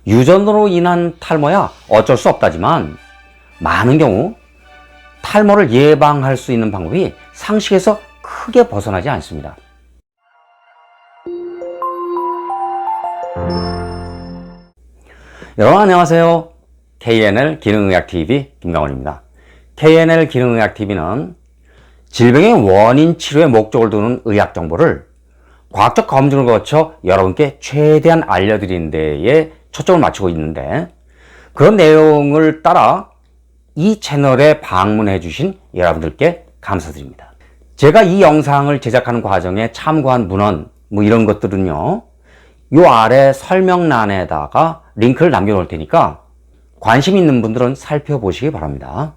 유전으로 인한 탈모야 어쩔 수 없다지만 많은 경우 탈모를 예방할 수 있는 방법이 상식에서 크게 벗어나지 않습니다. 여러분 안녕하세요. KNL 기능의학TV 김강원입니다. KNL 기능의학TV는 질병의 원인 치료의 목적을 두는 의학 정보를 과학적 검증을 거쳐 여러분께 최대한 알려드리는 데에 초점을 맞추고 있는데, 그런 내용을 따라 이 채널에 방문해 주신 여러분들께 감사드립니다. 제가 이 영상을 제작하는 과정에 참고한 문헌 이런 것들은요, 요 아래 설명란에다가 링크를 남겨 놓을 테니까 관심 있는 분들은 살펴보시기 바랍니다.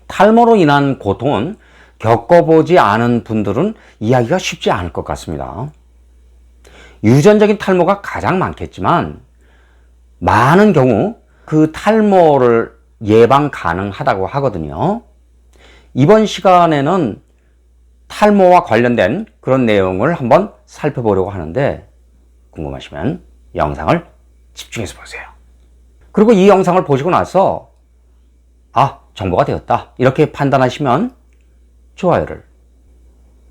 탈모로 인한 고통은 겪어보지 않은 분들은 이해하기가 쉽지 않을 것 같습니다. 유전적인 탈모가 가장 많겠지만 많은 경우 그 탈모를 예방 가능하다고 하거든요. 이번 시간에는 탈모와 관련된 그런 내용을 한번 살펴보려고 하는데, 궁금하시면 영상을 집중해서 보세요. 그리고 이 영상을 보시고 나서 정보가 되었다 이렇게 판단하시면 좋아요를,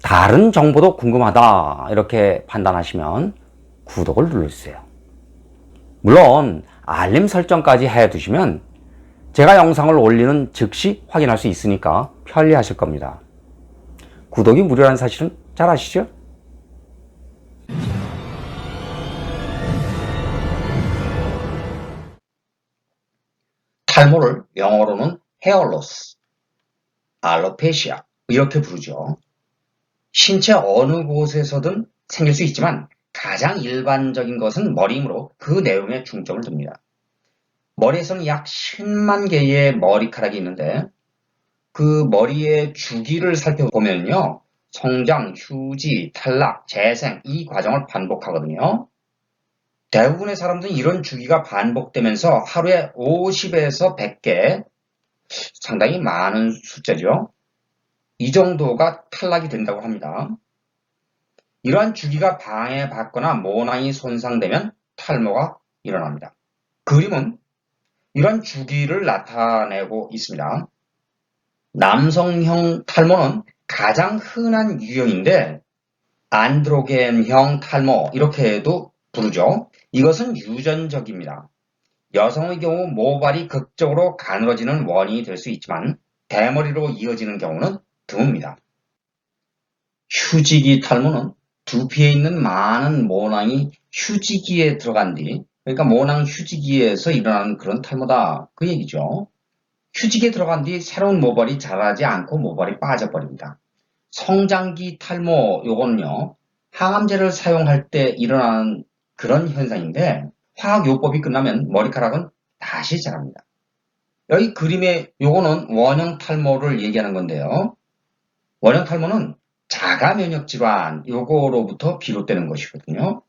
다른 정보도 궁금하다 이렇게 판단하시면 구독을 눌러주세요. 물론 알림 설정까지 해두시면 제가 영상을 올리는 즉시 확인할 수 있으니까 편리하실 겁니다. 구독이 무료라는 사실은 잘 아시죠? 탈모를 영어로는 헤어로스, 알로페시아 이렇게 부르죠. 신체 어느 곳에서든 생길 수 있지만 가장 일반적인 것은 머리이므로 그 내용에 중점을 둡니다. 머리에서는 약 10만 개의 머리카락이 있는데, 그 머리의 주기를 살펴보면요, 성장, 휴지, 탈락, 재생 이 과정을 반복하거든요. 대부분의 사람들은 이런 주기가 반복되면서 하루에 50에서 100개, 상당히 많은 숫자죠. 이 정도가 탈락이 된다고 합니다. 이러한 주기가 방해받거나 모낭이 손상되면 탈모가 일어납니다. 그림은 이런 주기를 나타내고 있습니다. 남성형 탈모는 가장 흔한 유형인데, 안드로겐형 탈모 이렇게도 부르죠. 이것은 유전적입니다. 여성의 경우 모발이 극적으로 가늘어지는 원인이 될 수 있지만 대머리로 이어지는 경우는 드뭅니다. 휴지기 탈모는 두피에 있는 많은 모낭이 휴지기에 들어간 뒤, 그러니까 모낭 휴지기에서 일어나는 그런 탈모다 그 얘기죠. 휴지기에 들어간 뒤 새로운 모발이 자라지 않고 모발이 빠져버립니다. 성장기 탈모, 요거는요, 항암제를 사용할 때 일어나는 그런 현상인데, 화학요법이 끝나면 머리카락은 다시 자랍니다. 여기 그림에 요거는 원형 탈모를 얘기하는 건데요. 원형 탈모는 자가 면역 질환 요거로부터 비롯되는 것이거든요.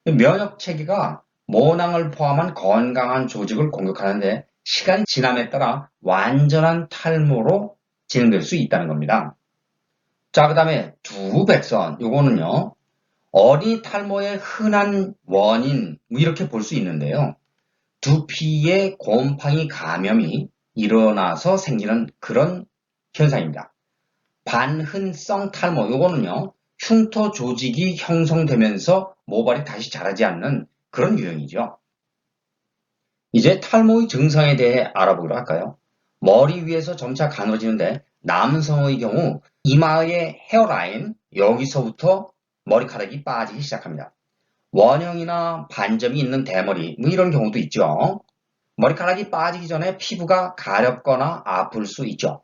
면역 체계가 모낭을 포함한 건강한 조직을 공격하는데 시간이 지남에 따라 완전한 탈모로 진행될 수 있다는 겁니다. 자, 그 다음에 두백선, 요거는요, 어린이 탈모의 흔한 원인 이렇게 볼 수 있는데요. 두피에 곰팡이 감염이 일어나서 생기는 그런 현상입니다. 반흔성 탈모, 요거는요, 흉터 조직이 형성되면서 모발이 다시 자라지 않는 그런 유형이죠. 이제 탈모의 증상에 대해 알아보기로 할까요? 머리 위에서 점차 가늘어지는데, 남성의 경우 이마의 헤어라인, 여기서부터 머리카락이 빠지기 시작합니다. 원형이나 반점이 있는 대머리, 이런 경우도 있죠. 머리카락이 빠지기 전에 피부가 가렵거나 아플 수 있죠.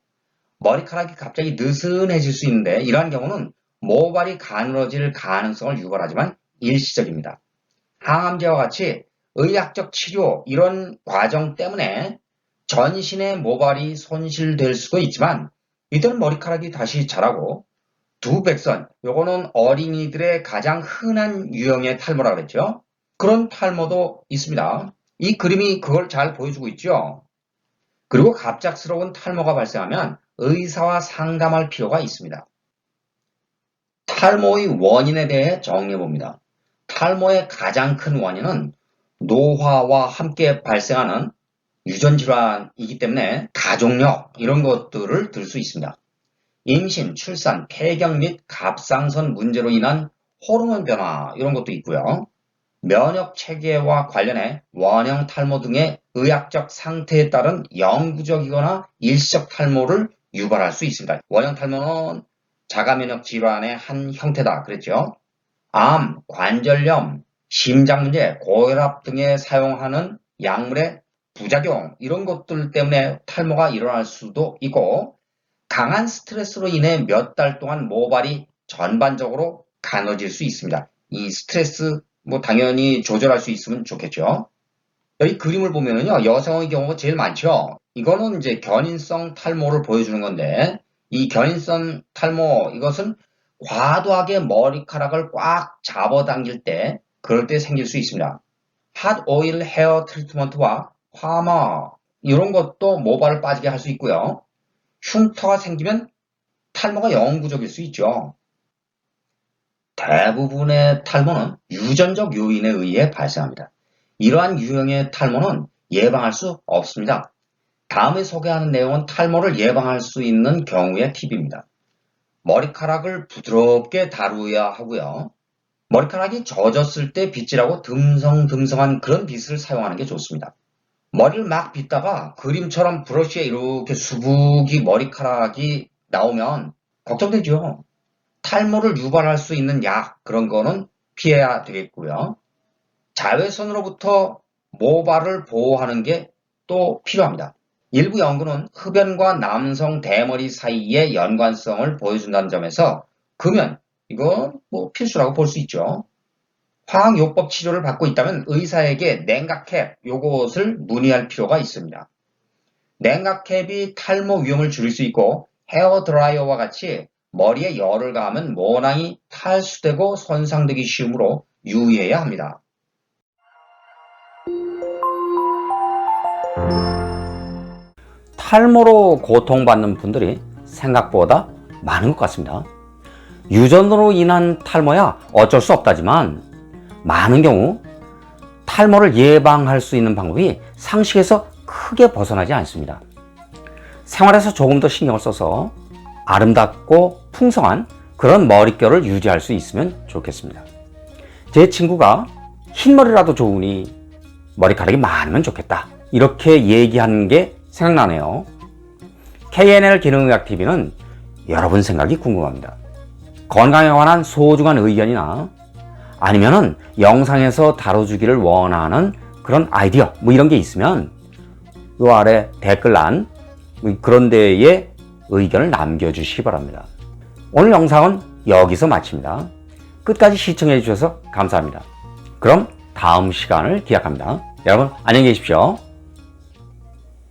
머리카락이 갑자기 느슨해질 수 있는데, 이러한 경우는 모발이 가늘어질 가능성을 유발하지만 일시적입니다. 항암제와 같이 의학적 치료 이런 과정 때문에 전신의 모발이 손실될 수도 있지만 이때는 머리카락이 다시 자라고, 두백선, 요거는 어린이들의 가장 흔한 유형의 탈모라 그랬죠. 그런 탈모도 있습니다. 이 그림이 그걸 잘 보여주고 있죠. 그리고 갑작스러운 탈모가 발생하면 의사와 상담할 필요가 있습니다. 탈모의 원인에 대해 정리해 봅니다. 탈모의 가장 큰 원인은 노화와 함께 발생하는 유전 질환이기 때문에 가족력 이런 것들을 들 수 있습니다. 임신, 출산, 폐경 및 갑상선 문제로 인한 호르몬 변화 이런 것도 있고요. 면역 체계와 관련해 원형 탈모 등의 의학적 상태에 따른 영구적이거나 일시적 탈모를 유발할 수 있습니다. 원형 탈모는 자가 면역 질환의 한 형태다 그랬죠. 암, 관절염, 심장 문제, 고혈압 등에 사용하는 약물의 부작용 이런 것들 때문에 탈모가 일어날 수도 있고, 강한 스트레스로 인해 몇 달 동안 모발이 전반적으로 가늘어질 수 있습니다. 이 스트레스 당연히 조절할 수 있으면 좋겠죠. 여기 그림을 보면은요, 여성의 경우가 제일 많죠. 이거는 이제 견인성 탈모를 보여주는 건데, 이 견인성 탈모 이것은 과도하게 머리카락을 꽉 잡아당길 때, 그럴 때 생길 수 있습니다. 핫 오일 헤어 트리트먼트와 파마 이런 것도 모발을 빠지게 할 수 있고요. 흉터가 생기면 탈모가 영구적일 수 있죠. 대부분의 탈모는 유전적 요인에 의해 발생합니다. 이러한 유형의 탈모는 예방할 수 없습니다. 다음에 소개하는 내용은 탈모를 예방할 수 있는 경우의 팁입니다. 머리카락을 부드럽게 다루어야 하고요. 머리카락이 젖었을 때 빗질하고 듬성듬성한 그런 빗을 사용하는 게 좋습니다. 머리를 막 빗다가 그림처럼 브러쉬에 이렇게 수북이 머리카락이 나오면 걱정되죠. 탈모를 유발할 수 있는 약 그런 거는 피해야 되겠고요. 자외선으로부터 모발을 보호하는 게 또 필요합니다. 일부 연구는 흡연과 남성 대머리 사이의 연관성을 보여준다는 점에서 금연, 이건 필수라고 볼 수 있죠. 화학요법 치료를 받고 있다면 의사에게 냉각캡, 요것을 문의할 필요가 있습니다. 냉각캡이 탈모 위험을 줄일 수 있고 헤어 드라이어와 같이 머리에 열을 가하면 모낭이 탈수되고 손상되기 쉬우므로 유의해야 합니다. 탈모로 고통받는 분들이 생각보다 많은 것 같습니다. 유전으로 인한 탈모야 어쩔 수 없다지만 많은 경우 탈모를 예방할 수 있는 방법이 상식에서 크게 벗어나지 않습니다. 생활에서 조금 더 신경을 써서 아름답고 풍성한 그런 머릿결을 유지할 수 있으면 좋겠습니다. 제 친구가 흰머리라도 좋으니 머리카락이 많으면 좋겠다, 이렇게 얘기하는 게 생각나네요. KNL 기능의학TV는 여러분 생각이 궁금합니다. 건강에 관한 소중한 의견이나 아니면은 영상에서 다뤄주기를 원하는 그런 아이디어 이런 게 있으면 요 아래 댓글란 그런 데에 의견을 남겨주시기 바랍니다. 오늘 영상은 여기서 마칩니다. 끝까지 시청해 주셔서 감사합니다. 그럼 다음 시간을 기약합니다. 여러분 안녕히 계십시오.